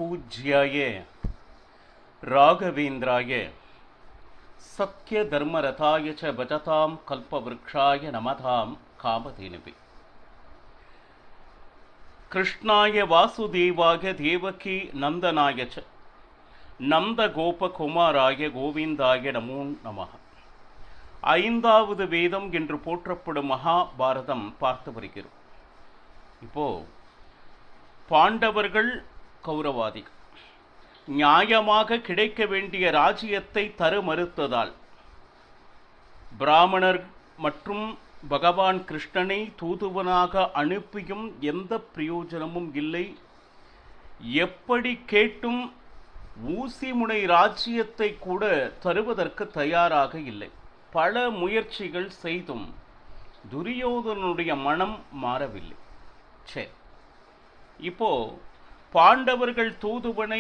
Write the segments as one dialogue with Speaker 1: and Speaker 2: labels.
Speaker 1: पूज्याय राघवेन्द्राय सत्यधर्मरथाय च भजतां कल्पवृक्षाय नमतां कामधेनुवे। कृष्णाय वासुदेवाय देवकी नंदनाय च नंदगोपकुमाराय गोविंदाय नमो नमः। ஐந்தாவது வேதம் என்று போற்றப்படும் மகாபாரதம் பார்த்து வருகிறோம். இப்போ பாண்டவர்கள் கௌரவாதிகள் நியாயமாக கிடைக்க வேண்டிய ராஜ்யத்தை தர மறுத்ததால் பிராமணர் மற்றும் பகவான் கிருஷ்ணனை தூதுவனாக அனுப்பியும் எந்த பிரயோஜனமும் இல்லை. எப்படி கேட்டும் ஊசிமுனை ராஜ்யத்தை கூட தருவதற்கு தயாராக இல்லை. பல முயற்சிகள் செய்தும் துரியோதனுடைய மனம் மாறவில்லை. சரி, இப்போ பாண்டவர்கள் தூதுவனை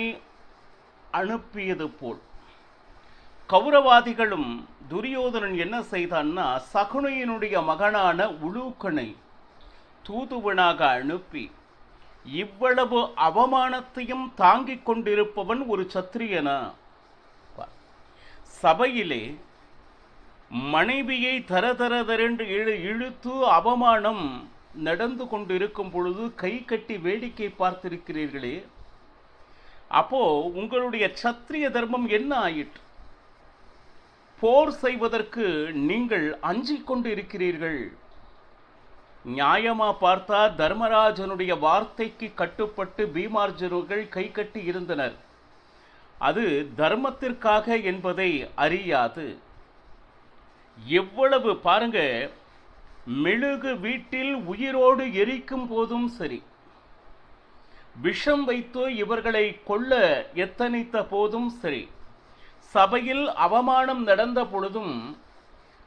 Speaker 1: அனுப்பியது போல் கௌரவாதிகளும் துரியோதனன் என்ன செய்தான்னா, சகுனியினுடைய மகனான உலூக்கனை தூதுவனாக அனுப்பி இவ்வளவு அவமானத்தையும் தாங்கிக் கொண்டிருப்பவன் ஒரு சத்திரியனா? சபையிலே மனைவியை தரதரதரென்று இழுத்து அவமானம் நடந்து கொண்டிருக்கும் பொழுது கை கட்டி வேடிக்கை பார்த்திருக்கிறீர்களே, அப்போ உங்களுடைய சத்திரிய தர்மம் என்ன ஆயிற்று? போர் செய்வதற்கு நீங்கள் அஞ்சிக் கொண்டு இருக்கிறீர்கள். நியாயமா பார்த்தா தர்மராஜனுடைய வார்த்தைக்கு கட்டுப்பட்டு பீமார்ஜுனர்கள் கை கட்டி இருந்தனர். அது தர்மத்திற்காக என்பதை அறியாது எவ்வளவு பாருங்க, மெழுகு வீட்டில் உயிரோடு எரிக்கும் போதும் சரி, விஷம் வைத்து இவர்களை கொல்ல எத்தனித்த போதும் சரி, சபையில் அவமானம் நடந்த பொழுதும்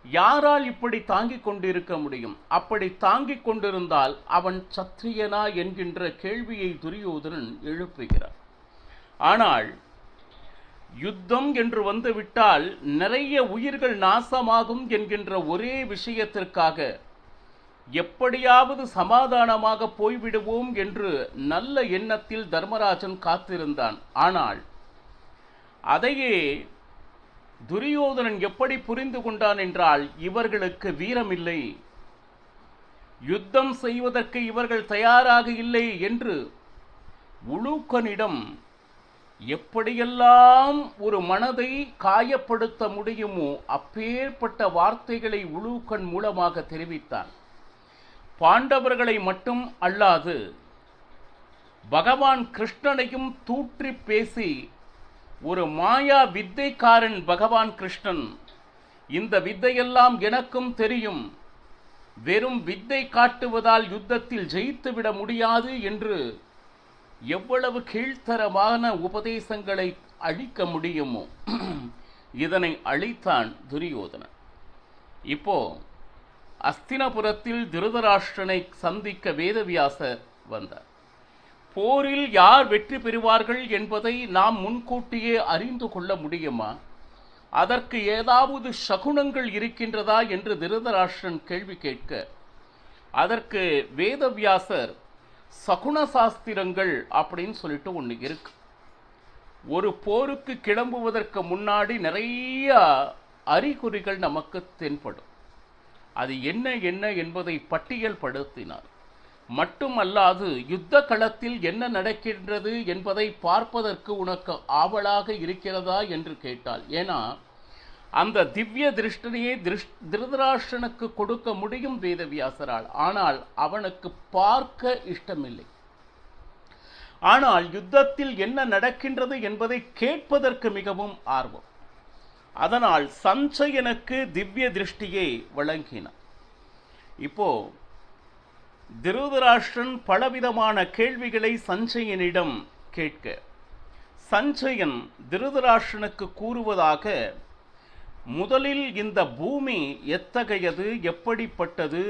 Speaker 1: யாரால் இப்படி தாங்கிக் கொண்டிருக்க முடியும்? அப்படி தாங்கிக் கொண்டிருந்தால் அவன் சத்திரியனா என்கின்ற கேள்வியை துரியோதனன் எழுப்புகிறார். ஆனால் யுத்தம் என்று வந்துவிட்டால் நிறைய உயிர்கள் நாசமாகும் என்கின்ற ஒரே விஷயத்திற்காக எப்படியாவது சமாதானமாக போய்விடுவோம் என்று நல்ல எண்ணத்தில் தர்மராஜன் காத்திருந்தான். ஆனால் அதையே துரியோதனன் எப்படி புரிந்து கொண்டான் என்றால், இவர்களுக்கு வீரமில்லை, யுத்தம் செய்வதற்கு இவர்கள் தயாராக இல்லை என்று உலூக்கனிடம் எப்படியெல்லாம் ஒரு மனதை காயப்படுத்த முடியுமோ அப்பேற்பட்ட வார்த்தைகளை உலூக்கன் மூலமாக தெரிவித்தான். பாண்டவர்களை மட்டும் அல்லாது பகவான் கிருஷ்ணனையும் தூற்றி பேசி, ஒரு மாயா வித்தைக்காரன் பகவான் கிருஷ்ணன், இந்த வித்தையெல்லாம் எனக்கும் தெரியும், வெறும் வித்தை காட்டுவதால் யுத்தத்தில் ஜெயித்துவிட முடியாது என்று எவ்வளவு கீழ்த்தரமான உபதேசங்களை அளிக்க முடியுமோ இதனை அளித்தான் துரியோதனன். இப்போ அஸ்தினபுரத்தில் திருதராஷ்டிரனை சந்திக்க வேதவியாசர் வந்தார். போரில் யார் வெற்றி பெறுவார்கள் என்பதை நாம் முன்கூட்டியே அறிந்து கொள்ள முடியுமா? அதற்கு ஏதாவது சகுனங்கள் இருக்கின்றதா என்று திருதராஷ்டிரன் கேள்வி கேட்க, அதற்கு வேதவியாசர் சகுன சாஸ்திரங்கள் அப்படின்னு சொல்லிட்டு ஒன்று இருக்கு. ஒரு போருக்கு கிளம்புவதற்கு முன்னாடி நிறைய அறிகுறிகள் நமக்கு தென்படும். அது என்ன என்ன என்பதை பட்டியல் படுத்தினார். மட்டுமல்லாது யுத்த களத்தில் என்ன நடக்கின்றது என்பதை பார்ப்பதற்கு உனக்கு ஆவலாக இருக்கிறதா என்று கேட்டால், ஏன்னா அந்த திவ்ய திருஷ்டனையே திருதராஷ்டிரனுக்கு கொடுக்க முடியும் வேதவியாசரால், ஆனால் அவனுக்கு பார்க்க இஷ்டமில்லை. ஆனால் யுத்தத்தில் என்ன நடக்கின்றது என்பதை கேட்பதற்கு மிகவும் ஆர்வம். அதனால் சஞ்சயனுக்கு திவ்ய திருஷ்டியை வழங்கினார். இப்போ திருதராஷ்டிரன் பலவிதமான கேள்விகளை சஞ்சயனிடம் கேட்க, சஞ்சயன் திருதராஷ்டிரனுக்கு கூறுவதாக, முதலில் இந்த பூமி எத்தகையது, எப்படிப்பட்டது,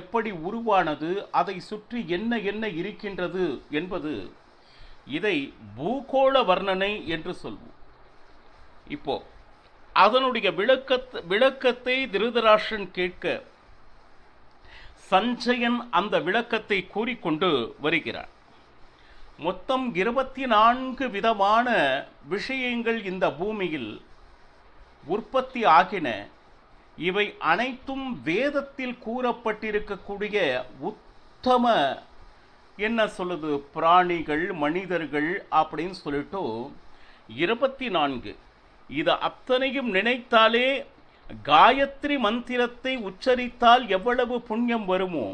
Speaker 1: எப்படி உருவானது, அதை சுற்றி என்ன என்ன இருக்கின்றது என்பது, இதை பூகோள வர்ணனை என்று சொல்வோம். இப்போ அதனுடைய விளக்கத்தை திருதராஷ்டிரன் கேட்க, சஞ்சயன் அந்த விளக்கத்தை கூறிக்கொண்டு வருகிறார். மொத்தம் 24 விதமான விஷயங்கள் இந்த பூமியில் உற்பத்தி ஆகின. இவை அனைத்தும் வேதத்தில் கூறப்பட்டிருக்கக்கூடிய உத்தம என்ன சொல்லுது பிராணிகள் மனிதர்கள் அப்படின்னு சொல்லிட்டு 24. இது அத்தனையும் நினைத்தாலே காயத்ரி மந்திரத்தை உச்சரித்தால் எவ்வளவு புண்ணியம் வருமோ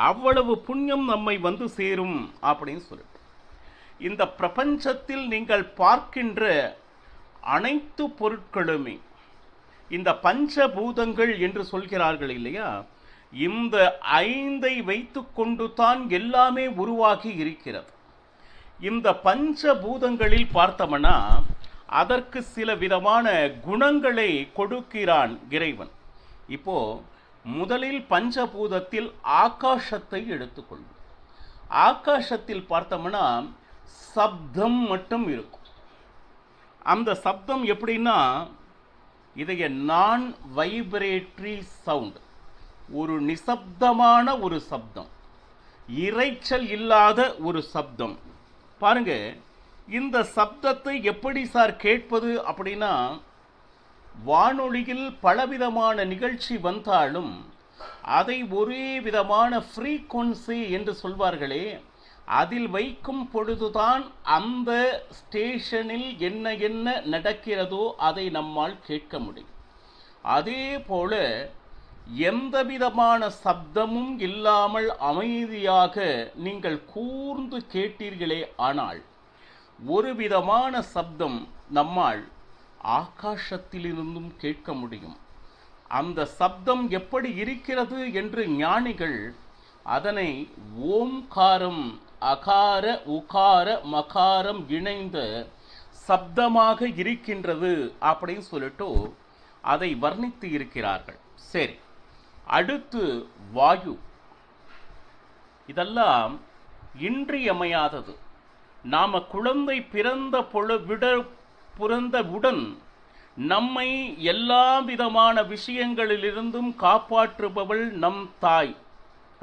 Speaker 1: அவ்வளவு புண்ணியம் நம்மை வந்து சேரும் அப்படின்னு சொல்லிட்டு இந்த பிரபஞ்சத்தில் நீங்கள் பார்க்கின்ற அனைத்து பொருட்களுமே இந்த பஞ்சபூதங்கள் என்று சொல்கிறார்கள் இல்லையா, இந்த 5ஐ வைத்து கொண்டு தான் எல்லாமே உருவாகி இருக்கிறது. இந்த பஞ்சபூதங்களில் பார்த்தோம்னா அதற்கு சில விதமான குணங்களை கொடுக்கிறான் இறைவன். இப்போ முதலில் பஞ்சபூதத்தில் ஆகாசத்தை எடுத்துக்கொள்வோம். ஆகாசத்தில் பார்த்தோம்னா சப்தம் மட்டும் இருக்கும். அந்த சப்தம் எப்படின்னா இதைய நான் வைப்ரேட்டரி சவுண்ட், ஒரு நிசப்தமான ஒரு சப்தம், இரைச்சல் இல்லாத ஒரு சப்தம். பாருங்க, இந்த சப்தத்தை எப்படி சார் கேட்பது அப்படின்னா, வானொலியில் பலவிதமான நிகழ்ச்சி வந்தாலும் அதை ஒரே விதமான ஃப்ரீக்வன்சி என்று சொல்வார்களே, அதில் வைக்கும் பொழுதுதான் அந்த ஸ்டேஷனில் என்ன என்ன நடக்கிறதோ அதை நம்மால் கேட்க முடியும். அதே போல எந்த விதமான சப்தமும் இல்லாமல் அமைதியாக நீங்கள் கூர்ந்து கேட்டீர்களே ஆனால் ஒரு விதமான சப்தம் நம்மால் ஆகாசத்திலிருந்தும் கேட்க முடியும். அந்த சப்தம் எப்படி இருக்கிறது என்று ஞானிகள் அதனை ஓம்காரம், அகார உகார மகாரம் இணைந்த சப்தமாக இருக்கின்றது அப்படின்னு சொல்லிட்டு அதை வர்ணித்து இருக்கிறார்கள். சரி, அடுத்து வாயு. இதெல்லாம் இன்றியமையாதது. நாம குழந்தை பிறந்தவுடன் நம்மை எல்லா விதமான விஷயங்களிலிருந்தும் காப்பாற்றுபவள் நம் தாய்,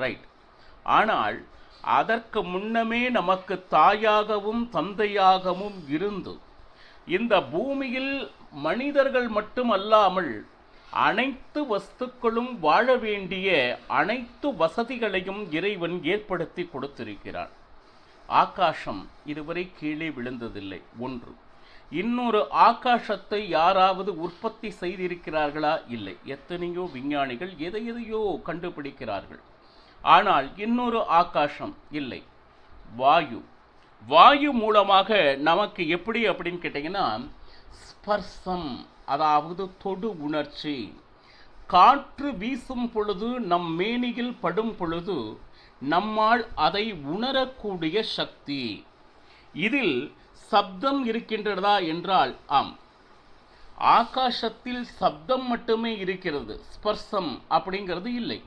Speaker 1: ரைட். ஆனால் அதற்கு முன்னமே நமக்கு தாயாகவும் தந்தையாகவும் இருந்து இந்த பூமியில் மனிதர்கள் மட்டுமல்லாமல் அனைத்து வஸ்துக்களும் வாழ வேண்டிய அனைத்து வசதிகளையும் இறைவன் ஏற்படுத்தி கொடுத்திருக்கிறார். ஆகாசம் இதுவரை கீழே விழுந்ததில்லை, ஒன்று. இன்னொரு ஆகாசத்தை யாராவது உற்பத்தி செய்திருக்கிறார்களா? இல்லை. எத்தனையோ விஞ்ஞானிகள் எதையோ கண்டுபிடிக்கிறார்கள், ஆனால் இன்னொரு ஆகாசம் இல்லை. வாயு. வாயு மூலமாக நமக்கு எப்படி அப்படின்னு கேட்டீங்கன்னா ஸ்பர்சம், அதாவது தொடு உணர்ச்சி. காற்று வீசும் பொழுது நம் மேனியில் படும் பொழுது நம்மால் அதை உணரக்கூடிய சக்தி. இதில் சப்தம் இருக்கின்றதா என்றால் ஆம். ஆகாசத்தில் சப்தம் மட்டுமே இருக்கிறது, ஸ்பர்சம் அப்படிங்கிறது இல்லை.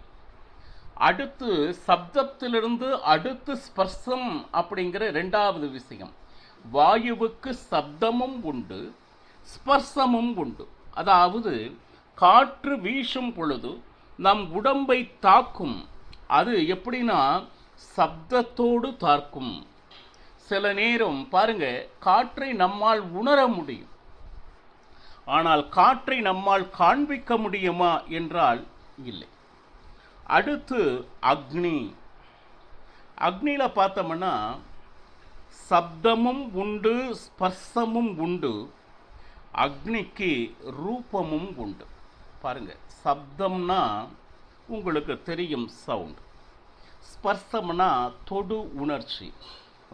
Speaker 1: அடுத்து சப்தத்திலிருந்து அடுத்து ஸ்பர்சம் அப்படிங்கிற இரண்டாவது விஷயம். வாயுவுக்கு சப்தமும் உண்டு, ஸ்பர்சமும் உண்டு. அதாவது காற்று வீசும் பொழுது நம் உடம்பை தாக்கும். அது எப்படின்னா சப்தத்தோடு தாக்கும். சில நேரம் பாருங்க, காற்றை நம்மால் உணர முடியும், ஆனால் காற்றை நம்மால் காண்பிக்க முடியுமா என்றால் இல்லை. அடுத்து அக்னி. அக்னியில பார்த்தோம்னா சப்தமும் உண்டு, ஸ்பர்சமும் உண்டு. அக்னிக்கு ரூபமும் உண்டு. பாருங்க, சப்தம்னா உங்களுக்கு தெரியும் சவுண்ட், ஸ்பர்சம்னா தொடு உணர்ச்சி,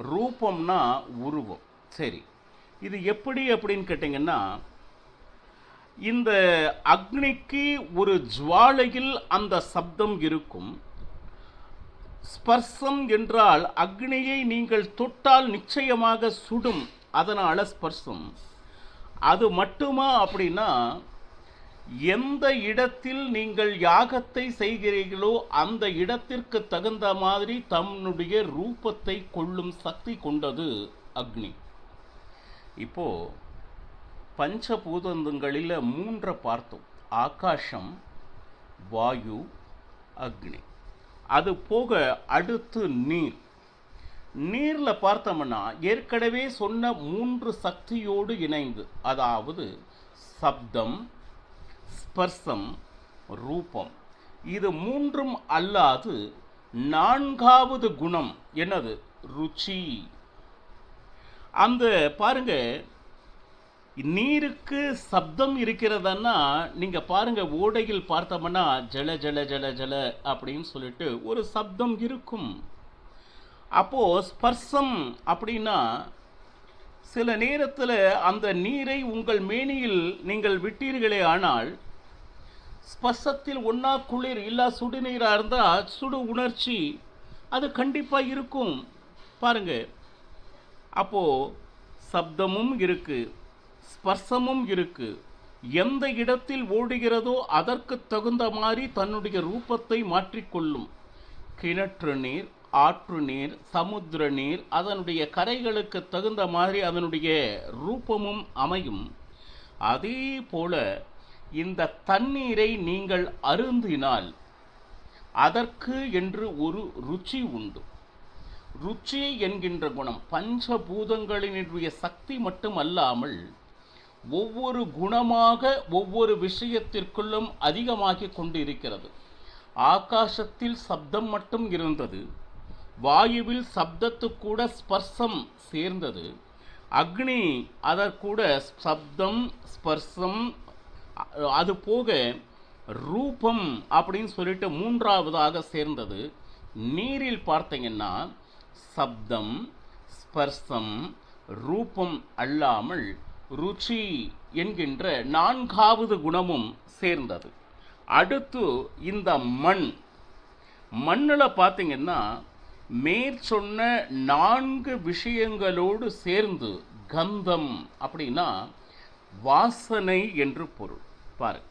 Speaker 1: ரூபம்னா உருவம். சரி, இது எப்படி அப்படின்னு கேட்டிங்கன்னா, இந்த அக்னிக்கு ஒரு ஜுவாலையில் அந்த சப்தம் இருக்கும். ஸ்பர்சம் என்றால் அக்னியை நீங்கள் தொட்டால் நிச்சயமாக சுடும், அதனால ஸ்பர்சம். அது மட்டுமா அப்படின்னா, எந்த இடத்தில் நீங்கள் யாகத்தை செய்கிறீர்களோ அந்த இடத்திற்கு தகுந்த மாதிரி தன்னுடைய ரூபத்தை கொள்ளும் சக்தி கொண்டது அக்னி. இப்போ பஞ்சபூதங்களில் 3 பார்த்தோம். ஆகாசம், வாயு, அக்னி. அது போக அடுத்து நீர். நீரில் பார்த்தோம்னா ஏற்கனவே சொன்ன 3 சக்தியோடு இணைந்து, அதாவது சப்தம், ஸ்பர்சம், ரூபம், இது 3ம் அல்லாது 4வது குணம் என்னது? ருச்சி. அந்த பாருங்க, நீருக்கு சப்தம் இருக்கிறதுன்னா நீங்க பாருங்க, ஓடையில் பார்த்தோம்னா ஜல ஜல ஜல ஜல அப்படின்னு சொல்லிட்டு ஒரு சப்தம் இருக்கும். அப்போ ஸ்பர்சம் அப்படின்னா சில நேரத்தில் அந்த நீரை உங்கள் மேனியில் நீங்கள் விட்டீர்களே ஆனால் ஸ்பர்சத்தில் ஒன்றா குளிர் இல்லை சுடுநீராக இருந்தால் சுடு உணர்ச்சி அது கண்டிப்பாக இருக்கும். பாருங்க, அப்போது சப்தமும் இருக்கு, ஸ்பர்சமும் இருக்கு. எந்த இடத்தில் ஓடுகிறதோ அதற்கு தகுந்த மாதிரி தன்னுடைய ரூபத்தை மாற்றிக்கொள்ளும். கிணற்று நீர், ஆற்று நீர், சமுத்திர நீர், அதனுடைய கரைகளுக்கு தகுந்த மாதிரி அதனுடைய ரூபமும் அமையும். அதே போல இந்த தண்ணீரை நீங்கள் அருந்தினால் அதற்கு என்று ஒரு ருச்சி உண்டு. ருச்சி என்கின்ற குணம் பஞ்சபூதங்களினுடைய சக்தி மட்டும் அல்லாமல் ஒவ்வொரு குணமாக ஒவ்வொரு விஷயத்திற்குள்ளும் அதிகமாகிக் கொண்டு இருக்கிறது. ஆகாசத்தில் சப்தம் மட்டும் இருந்தது, வாயுவில் சப்தத்துக்கூட ஸ்பர்சம் சேர்ந்தது, அக்னி அதற்கூட சப்தம் ஸ்பர்சம், அது போக ரூபம் அப்படின்னு சொல்லிட்டு 3வதாக சேர்ந்தது. நீரில் பார்த்தீங்கன்னா சப்தம், ஸ்பர்சம், ரூபம் அல்லாமல் ருச்சி என்கின்ற 4வது குணமும் சேர்ந்தது. அடுத்து இந்த மண்ணில் பார்த்தீங்கன்னா மேற்சொன்ன 4 விஷயங்களோடு சேர்ந்து கந்தம் அப்படின்னா வாசனை என்று பொருள். பாரு,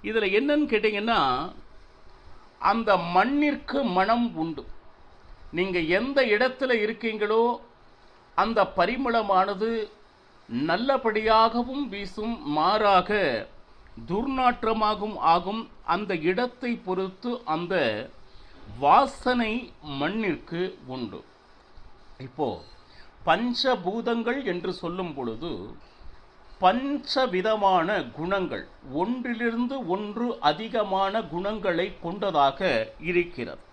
Speaker 1: இதில் என்னன்னு கேட்டிங்கன்னா அந்த மண்ணிற்கு மனம் உண்டு. நீங்கள் எந்த இடத்துல இருக்கீங்களோ அந்த பரிமளமானது நல்லபடியாகவும் வீசும், மாறாக துர்நாற்றமாகவும் ஆகும். அந்த இடத்தை பொறுத்து அந்த வாசனை மண்ணிற்கு உண்டு. இப்போ பஞ்சபூதங்கள் என்று சொல்லும் பொழுது பஞ்சவிதமான குணங்கள், ஒன்றிலிருந்து ஒன்று அதிகமான குணங்களை கொண்டதாக இருக்கிறது.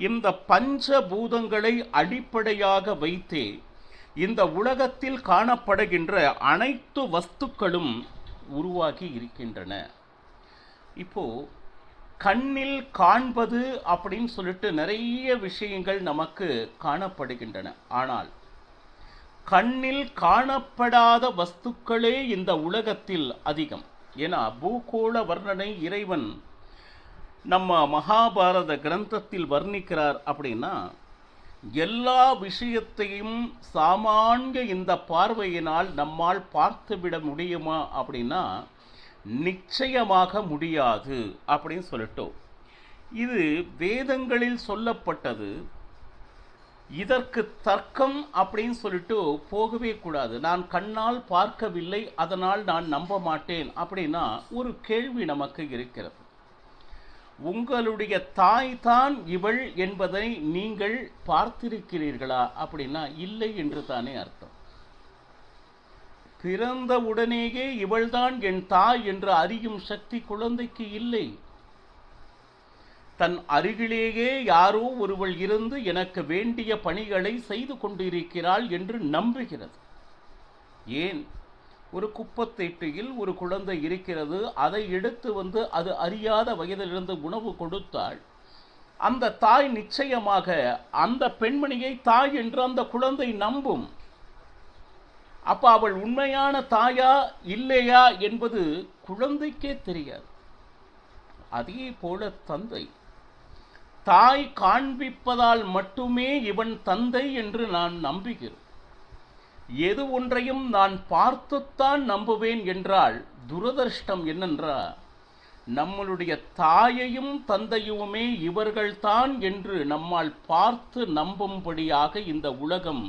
Speaker 1: இந்த பஞ்சபூதங்களை அடிப்படையாக வைத்தே இந்த உலகத்தில் காணப்படுகின்ற அனைத்து வஸ்துக்களும் உருவாகி இருக்கின்றன. இப்போ கண்ணில் காண்பது அப்படின்னு சொல்லிட்டு நிறைய விஷயங்கள் நமக்கு காணப்படுகின்றன. ஆனால் கண்ணில் காணப்படாத வஸ்துக்களே இந்த உலகத்தில் அதிகம். ஏன்னா பூகோள வர்ணனை இறைவன் நம்ம மகாபாரத கிரந்தத்தில் வர்ணிக்கிறார். அப்படின்னா எல்லா விஷயத்தையும் சாமானிய இந்த பார்வையினால் நம்மால் பார்த்துவிட முடியுமா அப்படின்னா நிச்சயமாக முடியாது அப்படின்னு சொல்லிட்டோம். இது வேதங்களில் சொல்லப்பட்டது. இதற்கு தர்க்கம் அப்படின்னு சொல்லிட்டு போகவே கூடாது. நான் கண்ணால் பார்க்கவில்லை, அதனால் நான் நம்ப மாட்டேன் அப்படின்னா ஒரு கேள்வி நமக்கு இருக்கிறது. உங்களுடைய தாய் தான் இவள் என்பதை நீங்கள் பார்த்திருக்கிறீர்களா அப்படின்னா இல்லை என்று தானே அர்த்தம். பிறந்த உடனேயே இவள்தான் என் தாய் என்று அறியும் சக்தி குழந்தைக்கு இல்லை. தன் அருகிலேயே யாரோ ஒருவள் இருந்து எனக்கு வேண்டிய பணிகளை செய்து கொண்டிருக்கிறாள் என்று நம்புகிறது. ஏன்? ஒரு குப்பத்தேட்டியில் ஒரு குழந்தை இருக்கிறது, அதை எடுத்து அது அறியாத வயதிலிருந்து உணவு கொடுத்தாள். அந்த தாய் நிச்சயமாக அந்த பெண்மணியை தாய் என்று அந்த குழந்தை நம்பும். அப்ப அவள் உண்மையான தாயா இல்லையா என்பது குழந்தைக்கே தெரியாது. அதே போல தந்தை தாய் காண்பிப்பதால் மட்டுமே இவன் தந்தை என்று நான் நம்புகிறேன். எது ஒன்றையும் நான் பார்த்துத்தான் நம்புவேன் என்றால் துரதிர்ஷ்டம் என்னென்றால் நம்மளுடைய தாயையும் தந்தையுமே இவர்கள்தான் என்று நம்மால் பார்த்து நம்பும்படியாக இந்த உலகம்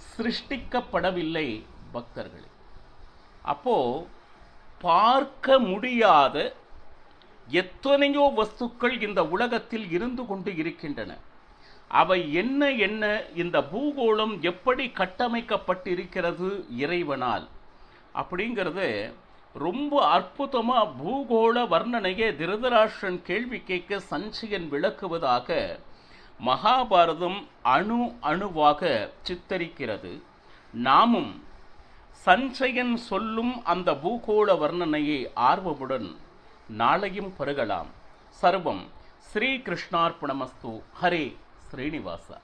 Speaker 1: சிருஷ்டிக்கப்படவில்லை பக்தர்களே. அப்போ பார்க்க முடியாத எத்தனையோ வஸ்துக்கள் இந்த உலகத்தில் இருந்து கொண்டு இருக்கின்றன. அவை என்ன என்ன, இந்த பூகோளம் எப்படி கட்டமைக்கப்பட்டிருக்கிறது இறைவனால் அப்படிங்கிறது ரொம்ப அற்புதமாக பூகோள வர்ணனையை திருதராஷ்டிரன் கேள்வி கேட்க சஞ்சயன் விளக்குவதாக மகாபாரதம் அணு அணுவாக சித்தரிக்கிறது. நாமும் சஞ்சயன் சொல்லும் அந்த பூகோள வர்ணனையை ஆர்வமுடன் நாளையும் பருகலாம். சர்வம் ஸ்ரீ கிருஷ்ணார்ப்பணமஸ்து. ஹரே ஸ்ரீனிவாசா.